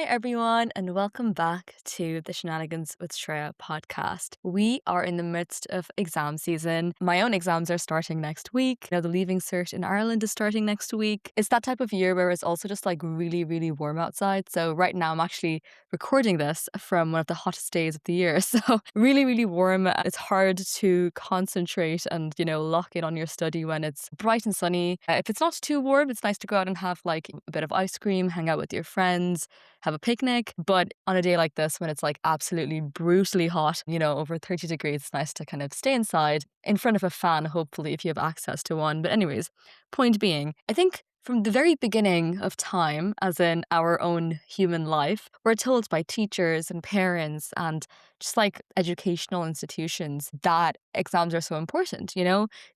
everyone, and welcome back to the Shenanigans with Shreya podcast. We are in the midst of exam season. My own exams are starting next week. The Leaving Cert in Ireland is starting next week. It's that type of year where it's also just like really, really warm outside. So right now I'm actually recording this from one of the hottest days of the year. So really, really warm. It's hard to concentrate and, lock in on your study when it's bright and sunny. If it's not too warm, it's nice to go out and have like a bit of ice cream, hang out with your friends, have a picnic. But on a day like this, when it's like absolutely brutally hot, over 30 degrees, it's nice to kind of stay inside in front of a fan, hopefully, if you have access to one. But anyways, point being, I think from the very beginning of time, as in our own human life, we're told by teachers and parents and just like educational institutions that exams are so important.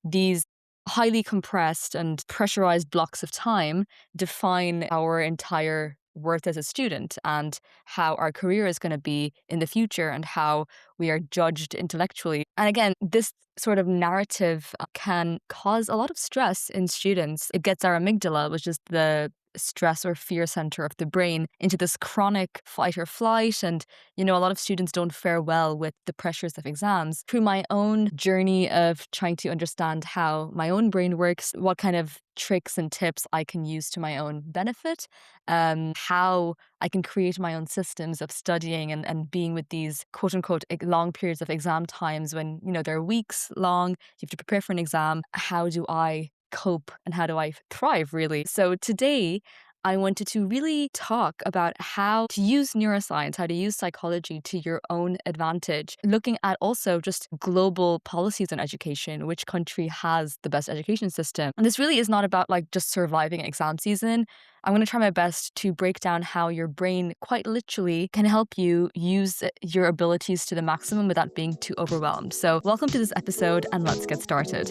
These highly compressed and pressurized blocks of time define our entire worth as a student and how our career is going to be in the future and how we are judged intellectually. And again, this sort of narrative can cause a lot of stress in students. It gets our amygdala, which is the stress or fear center of the brain, into this chronic fight or flight. And, a lot of students don't fare well with the pressures of exams. Through my own journey of trying to understand how my own brain works, what kind of tricks and tips I can use to my own benefit, how I can create my own systems of studying and being with these quote unquote long periods of exam times when, they're weeks long, you have to prepare for an exam. How do I cope and how do I thrive, really? So today, I wanted to really talk about how to use neuroscience, how to use psychology to your own advantage, looking at also just global policies on education, which country has the best education system. And this really is not about like just surviving exam season. I'm going to try my best to break down how your brain quite literally can help you use your abilities to the maximum without being too overwhelmed. So welcome to this episode and let's get started.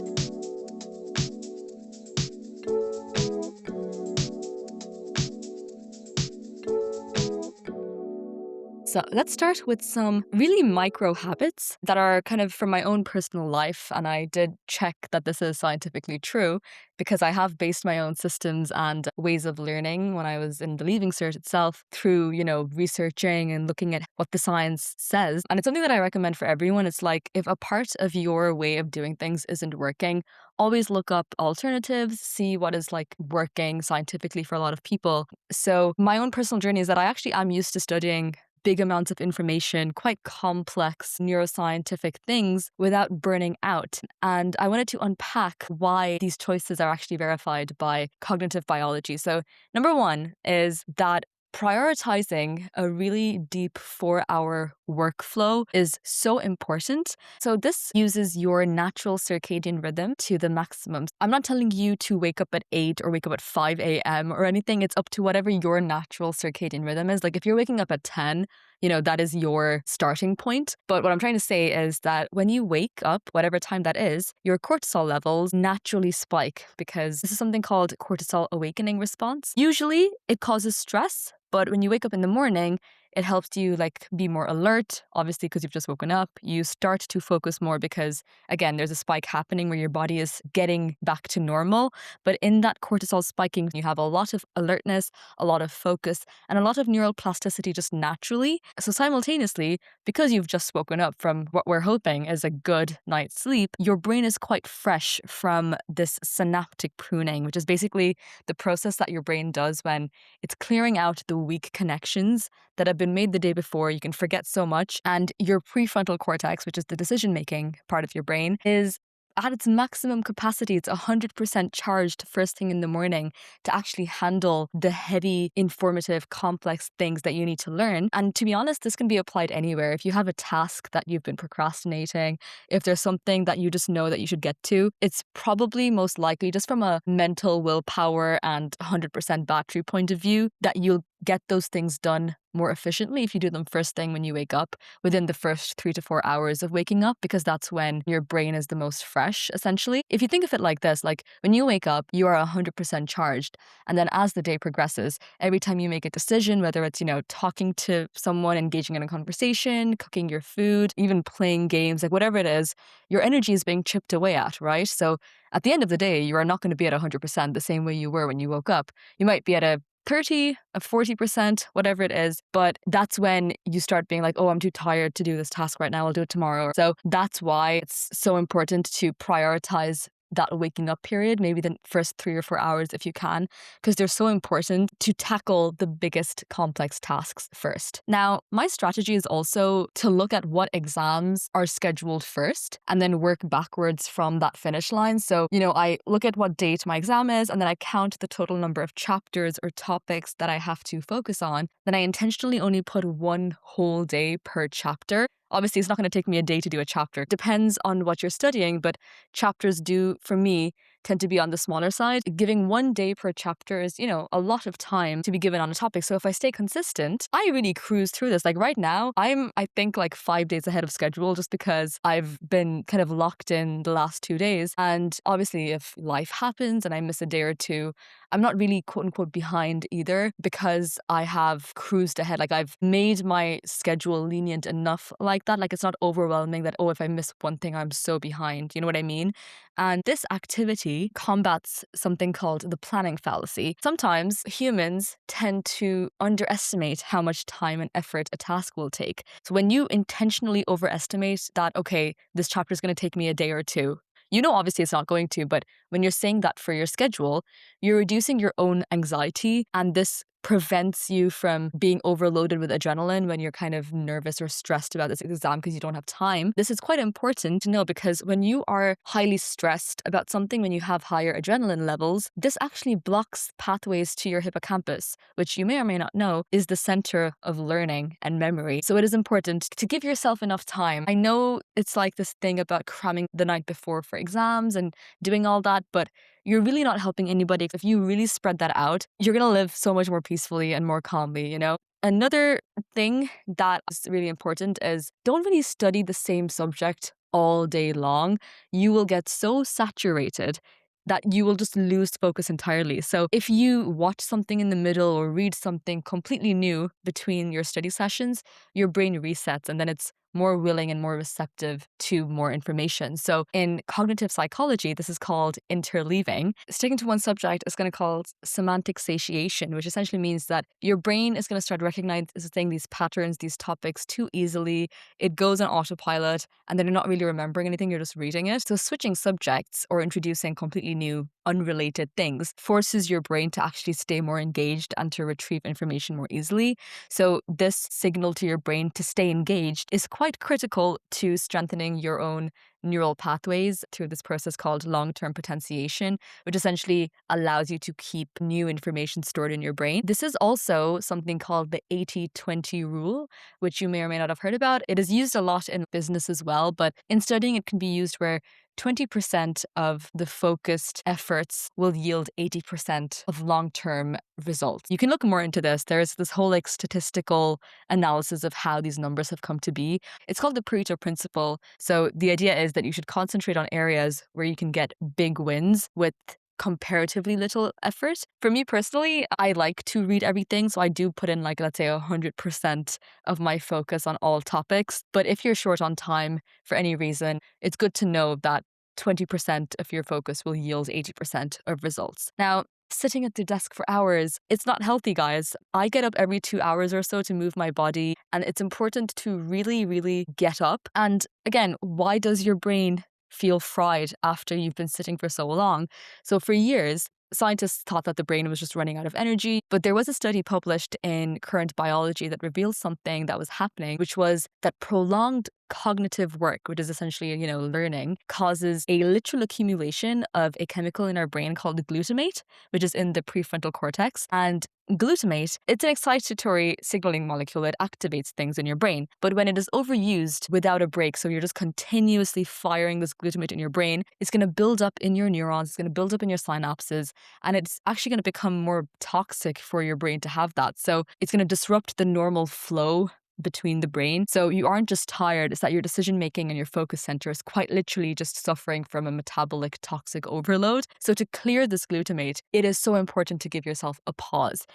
So let's start with some really micro habits that are kind of from my own personal life. And I did check that this is scientifically true because I have based my own systems and ways of learning when I was in the Leaving Cert itself through, researching and looking at what the science says. And it's something that I recommend for everyone. It's like if a part of your way of doing things isn't working, always look up alternatives, see what is like working scientifically for a lot of people. So my own personal journey is that I actually am used to studying big amounts of information, quite complex neuroscientific things without burning out. And I wanted to unpack why these choices are actually verified by cognitive biology. So number one is that prioritizing a really deep 4-hour workflow is so important. So this uses your natural circadian rhythm to the maximum. I'm not telling you to wake up at 8 or wake up at 5 a.m. or anything. It's up to whatever your natural circadian rhythm is. Like if you're waking up at 10, that is your starting point. But what I'm trying to say is that when you wake up, whatever time that is, your cortisol levels naturally spike because this is something called cortisol awakening response. Usually it causes stress, but when you wake up in the morning, it helps you like be more alert, obviously, because you've just woken up. You start to focus more because, again, there's a spike happening where your body is getting back to normal. But in that cortisol spiking, you have a lot of alertness, a lot of focus, and a lot of neural plasticity just naturally. So simultaneously, because you've just woken up from what we're hoping is a good night's sleep, your brain is quite fresh from this synaptic pruning, which is basically the process that your brain does when it's clearing out the weak connections that have been made the day before. You can forget so much. And your prefrontal cortex, which is the decision-making part of your brain, is at its maximum capacity. It's 100% charged first thing in the morning to actually handle the heavy, informative, complex things that you need to learn. And to be honest, this can be applied anywhere. If you have a task that you've been procrastinating, if there's something that you just know that you should get to, it's probably most likely just from a mental willpower and 100% battery point of view that you'll get those things done more efficiently if you do them first thing when you wake up within the first 3 to 4 hours of waking up, because that's when your brain is the most fresh, essentially. If you think of it like this, like when you wake up, you are 100% charged. And then as the day progresses, every time you make a decision, whether it's, talking to someone, engaging in a conversation, cooking your food, even playing games, like whatever it is, your energy is being chipped away at, right? So at the end of the day, you are not going to be at 100% the same way you were when you woke up. You might be at a 30, 40%, whatever it is. But that's when you start being like, oh, I'm too tired to do this task right now. I'll do it tomorrow. So that's why it's so important to prioritize that waking up period, maybe the first 3 or 4 hours if you can, because they're so important to tackle the biggest complex tasks first. Now, my strategy is also to look at what exams are scheduled first and then work backwards from that finish line. So, I look at what date my exam is and then I count the total number of chapters or topics that I have to focus on. Then I intentionally only put one whole day per chapter. Obviously, it's not going to take me a day to do a chapter. Depends on what you're studying, but chapters do, for me, tend to be on the smaller side. Giving one day per chapter is, a lot of time to be given on a topic. So if I stay consistent, I really cruise through this. Like right now, I think, 5 days ahead of schedule just because I've been kind of locked in the last 2 days. And obviously, if life happens and I miss a day or two, I'm not really quote unquote behind either because I have cruised ahead. Like I've made my schedule lenient enough like that. Like it's not overwhelming that, oh, if I miss one thing, I'm so behind. You know what I mean? And this activity combats something called the planning fallacy. Sometimes humans tend to underestimate how much time and effort a task will take. So when you intentionally overestimate that, okay, this chapter is going to take me a day or two, obviously it's not going to, but when you're saying that for your schedule, you're reducing your own anxiety, and this prevents you from being overloaded with adrenaline when you're kind of nervous or stressed about this exam because you don't have time. This is quite important to know because when you are highly stressed about something, when you have higher adrenaline levels, this actually blocks pathways to your hippocampus, which you may or may not know is the center of learning and memory. So it is important to give yourself enough time. I know it's like this thing about cramming the night before for exams and doing all that, but you're really not helping anybody. If you really spread that out, you're going to live so much more peacefully and more calmly, Another thing that is really important is don't really study the same subject all day long. You will get so saturated that you will just lose focus entirely. So if you watch something in the middle or read something completely new between your study sessions, your brain resets and then it's more willing and more receptive to more information. So in cognitive psychology, this is called interleaving. Sticking to one subject is going to call semantic satiation, which essentially means that your brain is going to start recognizing these patterns, these topics too easily. It goes on autopilot and then you're not really remembering anything, you're just reading it. So switching subjects or introducing completely new, unrelated things forces your brain to actually stay more engaged and to retrieve information more easily. So this signal to your brain to stay engaged is quite critical to strengthening your own neural pathways through this process called long-term potentiation, which essentially allows you to keep new information stored in your brain. This is also something called the 80-20 rule, which you may or may not have heard about. It is used a lot in business as well, but in studying it can be used where 20% of the focused efforts will yield 80% of long-term results. You can look more into this. There's this whole statistical analysis of how these numbers have come to be. It's called the Pareto principle. So the idea is that you should concentrate on areas where you can get big wins with comparatively little effort. For me personally, I like to read everything. So I do put in let's say 100% of my focus on all topics. But if you're short on time for any reason, it's good to know that 20% of your focus will yield 80% of results. Now, sitting at the desk for hours, it's not healthy, guys. I get up every 2 hours or so to move my body, and it's important to really, really get up. And again, why does your brain feel fried after you've been sitting for so long? So for years, scientists thought that the brain was just running out of energy, but there was a study published in Current Biology that revealed something that was happening, which was that prolonged cognitive work, which is essentially, learning, causes a literal accumulation of a chemical in our brain called glutamate, which is in the prefrontal cortex. And glutamate, it's an excitatory signaling molecule. It activates things in your brain. But when it is overused without a break, so you're just continuously firing this glutamate in your brain, it's going to build up in your neurons, it's going to build up in your synapses, and it's actually going to become more toxic for your brain to have that. So it's going to disrupt the normal flow between the brain. So you aren't just tired, it's that your decision making and your focus center is quite literally just suffering from a metabolic toxic overload. So to clear this glutamate, it is so important to give yourself a pause.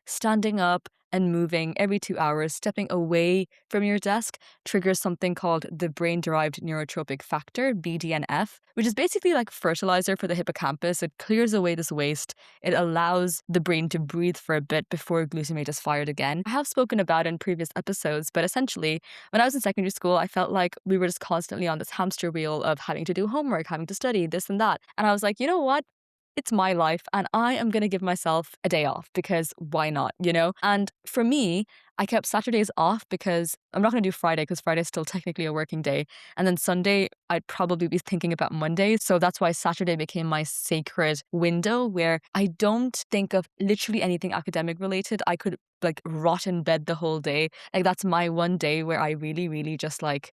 Standing up, and moving every 2 hours, stepping away from your desk triggers something called the brain-derived neurotrophic factor, BDNF, which is basically like fertilizer for the hippocampus. It clears away this waste. It allows the brain to breathe for a bit before glutamate is fired again. I have spoken about it in previous episodes, but essentially, when I was in secondary school, I felt like we were just constantly on this hamster wheel of having to do homework, having to study, this and that. And I was like, you know what? It's my life and I am going to give myself a day off because why not, you know? And for me, I kept Saturdays off because I'm not going to do Friday because Friday is still technically a working day. And then Sunday, I'd probably be thinking about Monday. So that's why Saturday became my sacred window where I don't think of literally anything academic related. I could like rot in bed the whole day. Like that's my one day where I really, really just like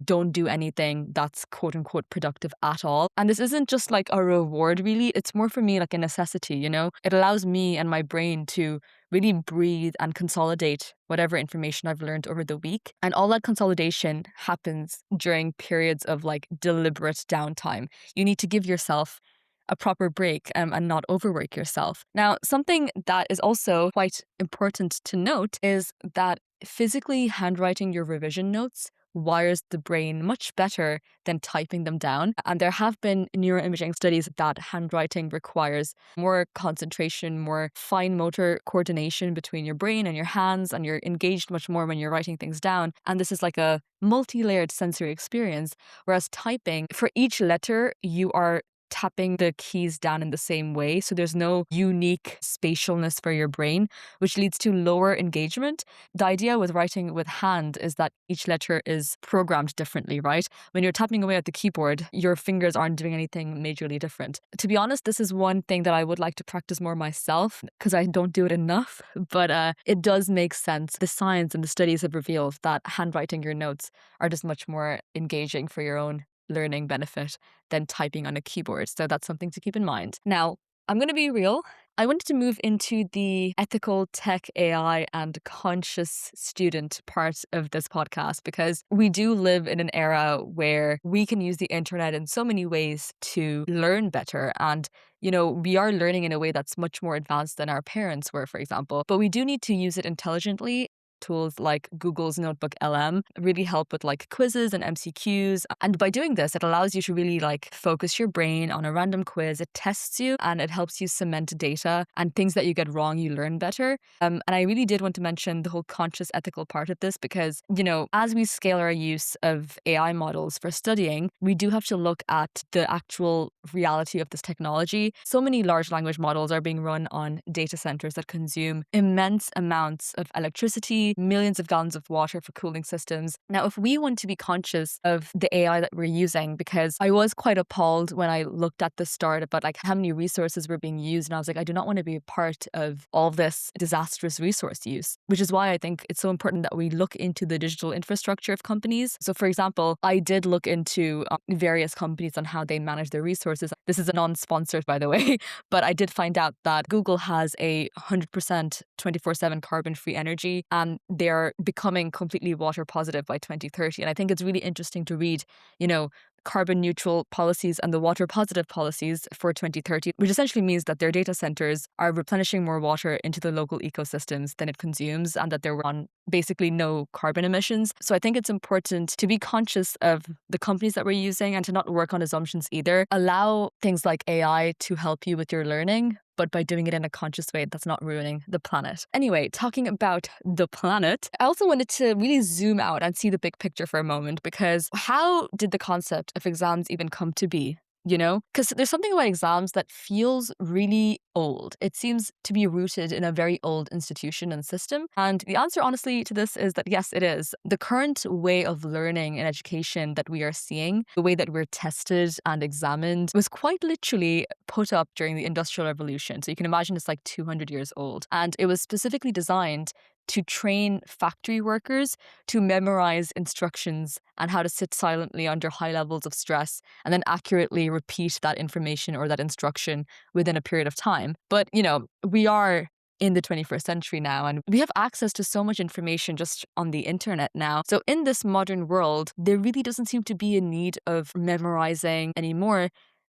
don't do anything that's quote unquote productive at all. And this isn't just like a reward, really. It's more for me like a necessity, you know? It allows me and my brain to really breathe and consolidate whatever information I've learned over the week. And all that consolidation happens during periods of like deliberate downtime. You need to give yourself a proper break and not overwork yourself. Now, something that is also quite important to note is that physically handwriting your revision notes wires the brain much better than typing them down. And there have been neuroimaging studies that handwriting requires more concentration, more fine motor coordination between your brain and your hands, and you're engaged much more when you're writing things down. And this is like a multi-layered sensory experience. Whereas typing, for each letter, you are tapping the keys down in the same way. So there's no unique spatialness for your brain, which leads to lower engagement. The idea with writing with hand is that each letter is programmed differently, right? When you're tapping away at the keyboard, your fingers aren't doing anything majorly different. To be honest, this is one thing that I would like to practice more myself because I don't do it enough, but it does make sense. The science and the studies have revealed that handwriting your notes are just much more engaging for your own learning benefit than typing on a keyboard. So that's something to keep in mind. Now, I'm going to be real. I wanted to move into the ethical tech, AI, and conscious student part of this podcast because we do live in an era where we can use the internet in so many ways to learn better. And, you know, we are learning in a way that's much more advanced than our parents were, for example. But we do need to use it intelligently. Tools like Google's Notebook LM really help with like quizzes and MCQs. And by doing this, it allows you to really like focus your brain on a random quiz. It tests you and it helps you cement data, and things that you get wrong, you learn better. And I really did want to mention the whole conscious ethical part of this because, you know, as we scale our use of AI models for studying, we do have to look at the actual reality of this technology. So many large language models are being run on data centers that consume immense amounts of electricity, millions of gallons of water for cooling systems. Now, if we want to be conscious of the AI that we're using, because I was quite appalled when I looked at the start about like how many resources were being used, and I was like, I do not want to be a part of all this disastrous resource use, which is why I think it's so important that we look into the digital infrastructure of companies. So for example, I did look into various companies on how they manage their resources. This is a non-sponsored, by the way, but I did find out that Google has a 100% 24/7 carbon-free energy, and they're becoming completely water positive by 2030. And I think it's really interesting to read, you know, carbon neutral policies and the water positive policies for 2030, which essentially means that their data centers are replenishing more water into the local ecosystems than it consumes, and that they're on basically no carbon emissions. So I think it's important to be conscious of the companies that we're using and to not work on assumptions either. Allow things like AI to help you with your learning, but by doing it in a conscious way that's not ruining the planet. Anyway, talking about the planet, I also wanted to really zoom out and see the big picture for a moment, because how did the concept of exams even come to be? You know, because there's something about exams that feels really old. It seems to be rooted in a very old institution and system. And the answer, honestly, to this is that yes, it is. The current way of learning and education that we are seeing, the way that we're tested and examined, was quite literally put up during the Industrial Revolution. So you can imagine it's like 200 years old. And it was specifically designed to train factory workers to memorize instructions and how to sit silently under high levels of stress and then accurately repeat that information or that instruction within a period of time. But, you know, we are in the 21st century now, and we have access to so much information just on the internet now. So in this modern world, there really doesn't seem to be a need of memorizing anymore.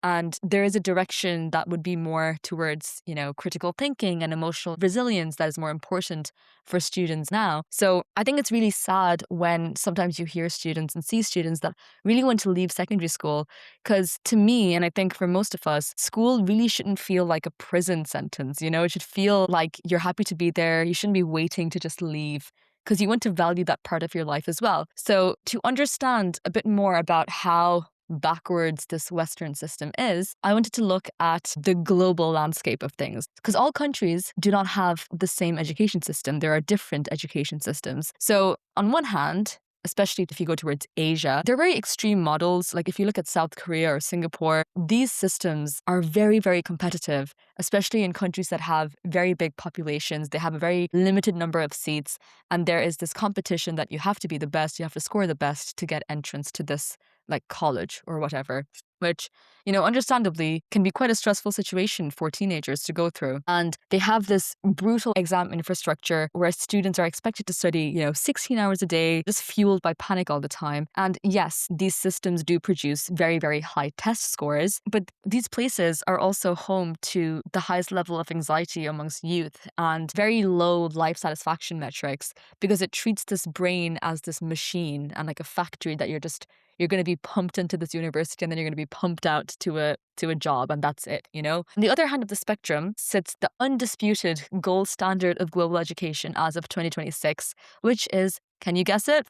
And there is a direction that would be more towards, critical thinking and emotional resilience that is more important for students now. So I think it's really sad when sometimes you hear students and see students that really want to leave secondary school. Because to me, and I think for most of us, school really shouldn't feel like a prison sentence. It should feel like you're happy to be there. You shouldn't be waiting to just leave, because you want to value that part of your life as well. So to understand a bit more about how backwards this Western system is, I wanted to look at the global landscape of things, because all countries do not have the same education system. There are different education systems. So on one hand, especially if you go towards Asia, they're very extreme models. Like if you look at South Korea or Singapore, these systems are very, very competitive, especially in countries that have very big populations. They have a very limited number of seats. And there is this competition that you have to be the best, you have to score the best to get entrance to this like college or whatever, which, understandably can be quite a stressful situation for teenagers to go through. And they have this brutal exam infrastructure where students are expected to study, 16 hours a day, just fueled by panic all the time. And yes, these systems do produce very, very high test scores, but these places are also home to the highest level of anxiety amongst youth and very low life satisfaction metrics, because it treats this brain as this machine and like a factory that you're going to be pumped into this university and then you're going to be pumped out to a job, and that's it. On the other hand of the spectrum sits the undisputed gold standard of global education as of 2026, which is, can you guess it?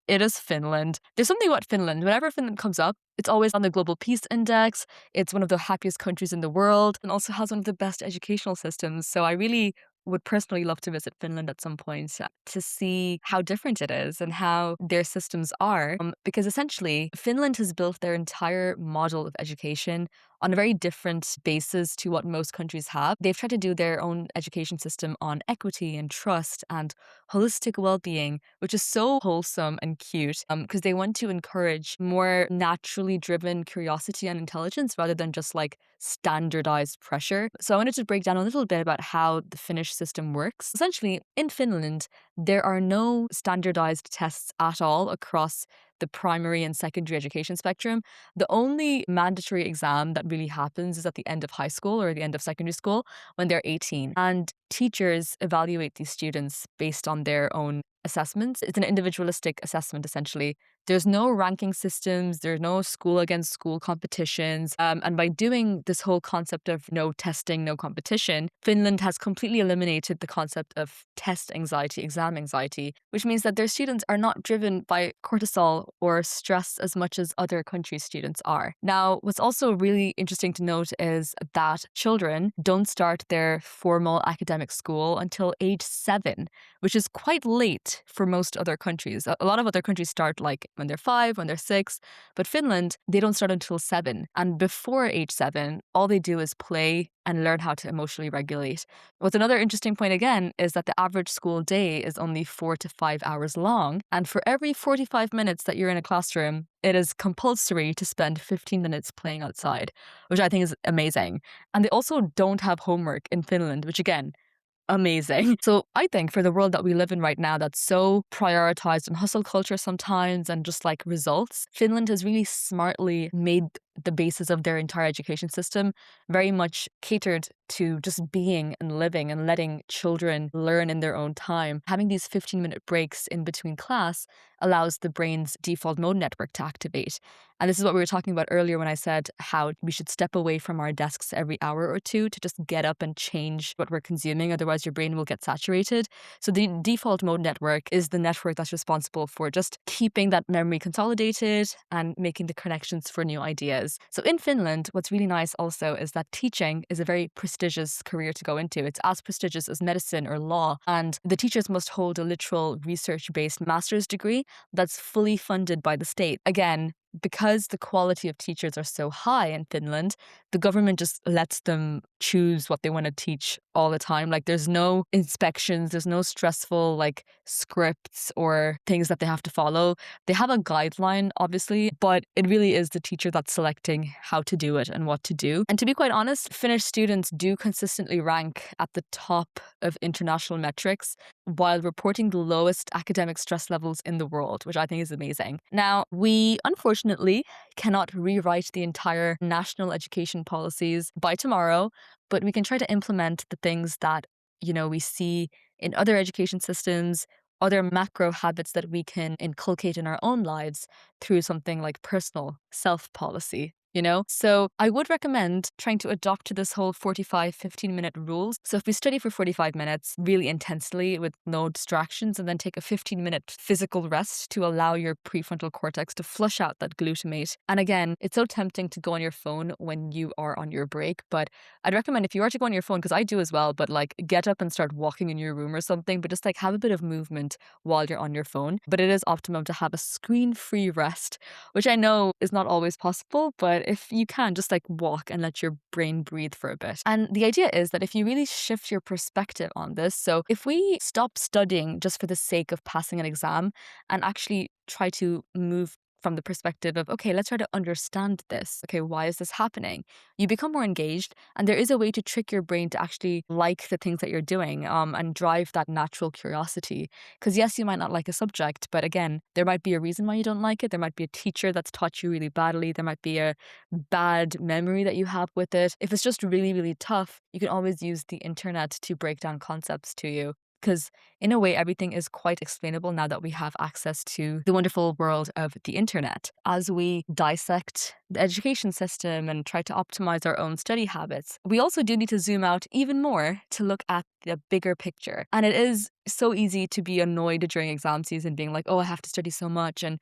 It is Finland. There's something about Finland. Whenever Finland comes up, it's always on the Global Peace Index. It's one of the happiest countries in the world and also has one of the best educational systems. So I really would personally love to visit Finland at some point to see how different it is and how their systems are. Because essentially, Finland has built their entire model of education on a very different basis to what most countries have. They've tried to do their own education system on equity and trust and holistic well-being, which is so wholesome and cute, because they want to encourage more naturally driven curiosity and intelligence rather than just like standardized pressure. So I wanted to break down a little bit about how the Finnish system works. Essentially, in Finland, there are no standardized tests at all across the primary and secondary education spectrum. The only mandatory exam that really happens is at the end of high school or the end of secondary school when they're 18. And teachers evaluate these students based on their own assessments. It's an individualistic assessment, essentially. There's no ranking systems, there's no school against school competitions. And by doing this whole concept of no testing, no competition, Finland has completely eliminated the concept of test anxiety, exam anxiety, which means that their students are not driven by cortisol or stress as much as other countries' students are. Now, what's also really interesting to note is that children don't start their formal academic school until age 7, which is quite late for most other countries. A lot of other countries start like when they're 5, when they're 6, but Finland, they don't start until 7. And before age 7, all they do is play and learn how to emotionally regulate. What's another interesting point again is that the average school day is only 4 to 5 hours long. And for every 45 minutes that you're in a classroom, it is compulsory to spend 15 minutes playing outside, which I think is amazing. And they also don't have homework in Finland, which again, amazing. So I think for the world that we live in right now that's so prioritized on hustle culture sometimes and just like results, Finland has really smartly made the basis of their entire education system very much catered to just being and living and letting children learn in their own time. Having these 15-minute breaks in between class allows the brain's default mode network to activate. And this is what we were talking about earlier when I said how we should step away from our desks every hour or two to just get up and change what we're consuming. Otherwise, your brain will get saturated. So the default mode network is the network that's responsible for just keeping that memory consolidated and making the connections for new ideas. So in Finland, what's really nice also is that teaching is a very prestigious career to go into. It's as prestigious as medicine or law. And the teachers must hold a literal research-based master's degree that's fully funded by the state. Again, because the quality of teachers are so high in Finland, the government just lets them choose what they want to teach all the time. Like there's no inspections, there's no stressful like scripts or things that they have to follow. They have a guideline, obviously, but it really is the teacher that's selecting how to do it and what to do. And to be quite honest, Finnish students do consistently rank at the top of international metrics while reporting the lowest academic stress levels in the world, which I think is amazing. Now, we unfortunately unfortunately cannot rewrite the entire national education policies by tomorrow, but we can try to implement the things that, we see in other education systems, other macro habits that we can inculcate in our own lives through something like personal self-policy. So I would recommend trying to adopt to this whole 15-minute rules. So if we study for 45 minutes really intensely with no distractions, and then take a 15-minute physical rest to allow your prefrontal cortex to flush out that glutamate. And again, it's so tempting to go on your phone when you are on your break, but I'd recommend if you are to go on your phone, because I do as well, but like get up and start walking in your room or something, but just like have a bit of movement while you're on your phone. But it is optimum to have a screen-free rest, which I know is not always possible, but if you can, just like walk and let your brain breathe for a bit. And the idea is that if you really shift your perspective on this, so if we stop studying just for the sake of passing an exam and actually try to move from the perspective of, okay, let's try to understand this. Okay, why is this happening? You become more engaged, and there is a way to trick your brain to actually like the things that you're doing, and drive that natural curiosity. Because yes, you might not like a subject, but again, there might be a reason why you don't like it. There might be a teacher that's taught you really badly. There might be a bad memory that you have with it. If it's just really, really tough, you can always use the internet to break down concepts to you. Because in a way, everything is quite explainable now that we have access to the wonderful world of the internet. As we dissect the education system and try to optimize our own study habits, we also do need to zoom out even more to look at the bigger picture. And it is so easy to be annoyed during exam season, being like, oh, I have to study so much. And,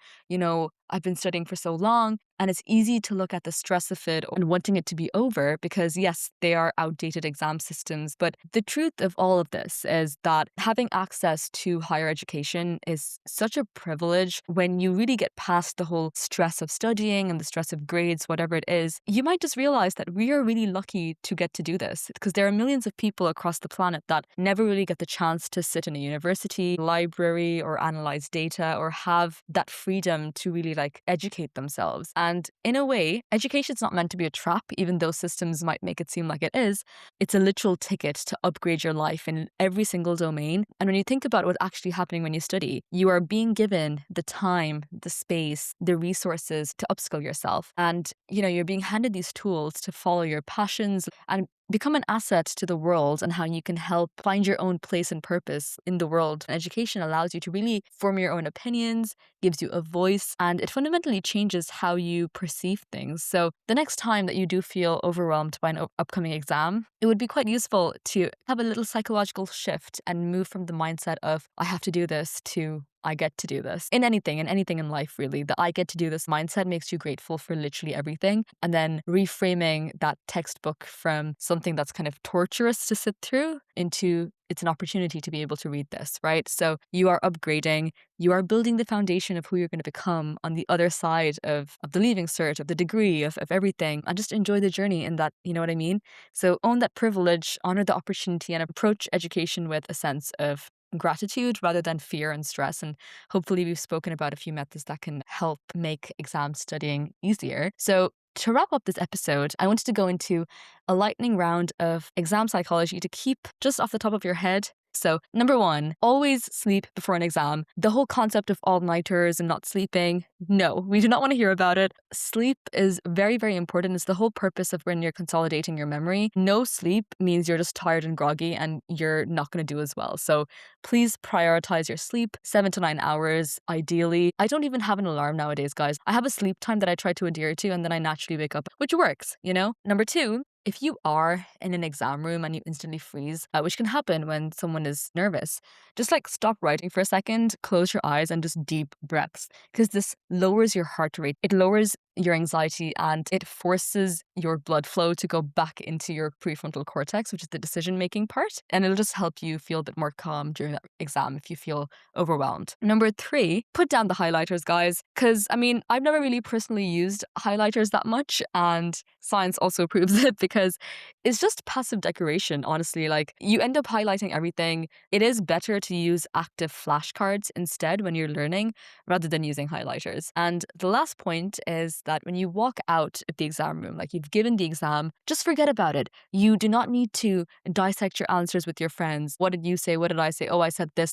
I've been studying for so long. And it's easy to look at the stress of it and wanting it to be over because, yes, they are outdated exam systems. But the truth of all of this is that having access to higher education is such a privilege. When you really get past the whole stress of studying and the stress of grades, whatever it is, you might just realize that we are really lucky to get to do this because there are millions of people across the planet that never really get the chance to sit in a university, library, or analyze data or have that freedom to really educate themselves. And in a way, education is not meant to be a trap, even though systems might make it seem like it is. It's a literal ticket to upgrade your life in every single domain. And when you think about what's actually happening when you study, you are being given the time, the space, the resources to upskill yourself. And, you're being handed these tools to follow your passions and become an asset to the world and how you can help find your own place and purpose in the world. Education allows you to really form your own opinions, gives you a voice, and it fundamentally changes how you perceive things. So the next time that you do feel overwhelmed by an upcoming exam, it would be quite useful to have a little psychological shift and move from the mindset of, I have to do this, to I get to do this. In anything in life, really. The I get to do this mindset makes you grateful for literally everything. And then reframing that textbook from something that's kind of torturous to sit through into it's an opportunity to be able to read this, right? So you are upgrading, you are building the foundation of who you're going to become on the other side of the leaving cert, of the degree, of everything, and just enjoy the journey in that, you know what I mean? So own that privilege, honor the opportunity, and approach education with a sense of gratitude rather than fear and stress. And hopefully we've spoken about a few methods that can help make exam studying easier. So to wrap up this episode, I wanted to go into a lightning round of exam psychology to keep just off the top of your head. So number 1, always sleep before an exam. The whole concept of all-nighters and not sleeping, no, we do not want to hear about it. Sleep is very, very important. It's the whole purpose of when you're consolidating your memory. No sleep means you're just tired and groggy and you're not going to do as well. So please prioritize your sleep, 7 to 9 hours, ideally. I don't even have an alarm nowadays, guys. I have a sleep time that I try to adhere to and then I naturally wake up, which works, Number 2, if you are in an exam room and you instantly freeze, which can happen when someone is nervous, just stop writing for a second, close your eyes and just deep breaths, because this lowers your heart rate. It lowers your anxiety and it forces your blood flow to go back into your prefrontal cortex, which is the decision-making part. And it'll just help you feel a bit more calm during that exam if you feel overwhelmed. Number 3, put down the highlighters, guys, because I've never really personally used highlighters that much, and science also proves it because it's just passive decoration, honestly. You end up highlighting everything. It is better to use active flashcards instead when you're learning rather than using highlighters. And the last point is that when you walk out of the exam room, you've given the exam, just forget about it. You do not need to dissect your answers with your friends. What did you say? What did I say? Oh, I said this.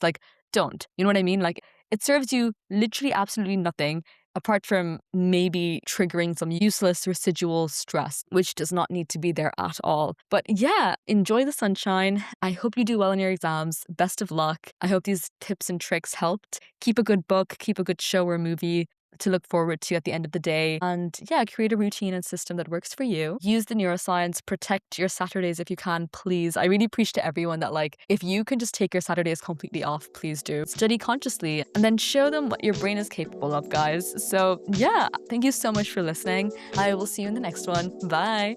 Don't. You know what I mean? It serves you literally absolutely nothing. apart from maybe triggering some useless residual stress, which does not need to be there at all. But yeah, enjoy the sunshine. I hope you do well in your exams. Best of luck. I hope these tips and tricks helped. Keep a good book, keep a good show or movie to look forward to at the end of the day. And yeah, create a routine and system that works for you. Use the neuroscience, protect your Saturdays if you can, please. I really preach to everyone that like, if you can just take your Saturdays completely off, please do. Study consciously and then show them what your brain is capable of, guys. So yeah, thank you so much for listening. I will see you in the next one. Bye.